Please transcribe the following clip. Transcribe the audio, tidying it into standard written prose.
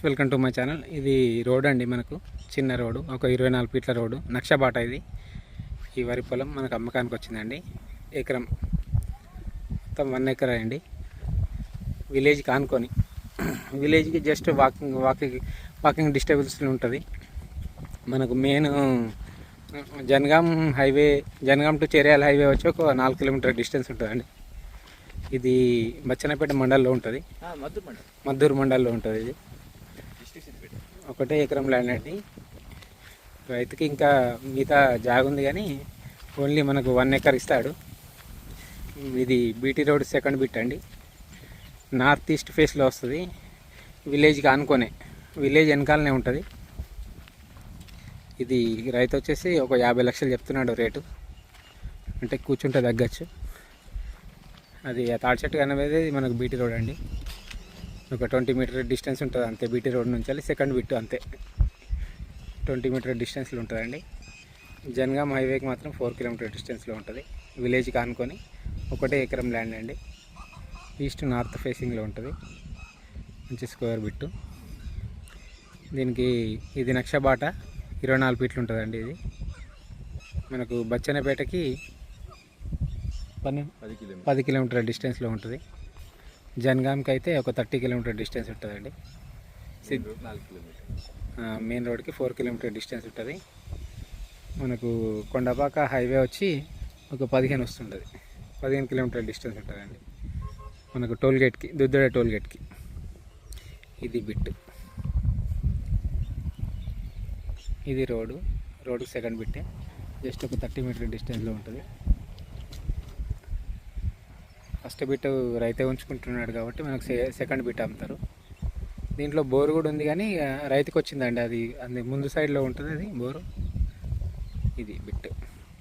Friends, welcome to my channel. ఇది road అండి, మనకు చిన్న రోడ్డు, ఒక 24 ఫీట్ల రోడ్డు, నక్షబాట. ఇది ఈ వరి పొలం మనకు అమ్మకానికి వచ్చిందండి. ఎకరం మొత్తం 1 ఎకరా అండి. విలేజ్కి ఆనుకొని, విలేజ్కి జస్ట్ వాకింగ్ డిస్టెన్స్లో ఉంటుంది. మనకు main Jangaon to Cheriyal highway వచ్చి ఒక 4 కిలోమీటర్ డిస్టెన్స్ ఉంటుందండి. ఇది బచ్చన్నపేట మండల్లో ఉంటుంది, మద్దూరు మండల్లో ఉంటుంది. ఇది 1 ఎకరం ల్యాండ్ అండి. రైతుకి ఇంకా మిగతా జాగ ఉంది, కానీ ఓన్లీ మనకు 1 ఎకర్ ఇస్తాడు. ఇది బీటీ రోడ్ సెకండ్ బిట్ అండి. నార్త్ ఈస్ట్ ఫేస్లో వస్తుంది. విలేజ్కి ఆనుకొనే, విలేజ్ వెనకాలనే ఉంటుంది. ఇది రైతు వచ్చేసి ఒక 50 లక్షలు చెప్తున్నాడు రేటు. అంటే కూర్చుంటే తగ్గచ్చు. అది తాడి చెట్టు కనబడేది మనకు బీటీ రోడ్ అండి. ఒక 20 మీటర్ డిస్టెన్స్ ఉంటుంది అంతే. బీటీ రోడ్ నుంచి వెళ్ళి సెకండ్ బిట్టు అంతే 20 మీటర్ డిస్టెన్స్లో ఉంటుందండి. జనగాం హైవేకి మాత్రం 4 కిలోమీటర్ డిస్టెన్స్లో ఉంటుంది. విలేజ్కి ఆనుకొని 1 ఎకరం ల్యాండ్ అండి. ఈస్ట్ నార్త్ ఫేసింగ్లో ఉంటుంది. మంచి స్క్వేర్ బిట్టు. దీనికి ఇది నక్షబాట 24 ఫీట్లు ఉంటుందండి. ఇది మనకు బచ్చన్నపేటకి 10 కిలోమీటర్ డిస్టెన్స్లో ఉంటుంది. జనగాంకి అయితే ఒక 30 కిలోమీటర్ డిస్టెన్స్ ఉంటుందండి. మెయిన్ రోడ్కి 4 కిలోమీటర్ డిస్టెన్స్ ఉంటుంది. మనకు కొండపాక హైవే వచ్చి ఒక 15 వస్తుంటుంది. 15 కిలోమీటర్ డిస్టెన్స్ ఉంటుందండి మనకు టోల్గేట్కి, దుద్దడ టోల్గేట్కి. ఇది బిట్. ఇది రోడ్కి సెకండ్ బిట్టే, జస్ట్ ఒక 30 మీటర్ డిస్టెన్స్లో ఉంటుంది. ఫస్ట్ బిట్ రైతే ఉంచుకుంటున్నాడు కాబట్టి మనకు సెకండ్ బిట్ అమ్ముతారు. దీంట్లో బోరు కూడా ఉంది, కానీ రైతుకి వచ్చిందండి. అది ముందు సైడ్లో ఉంటుంది అది బోరు. ఇది బిట్.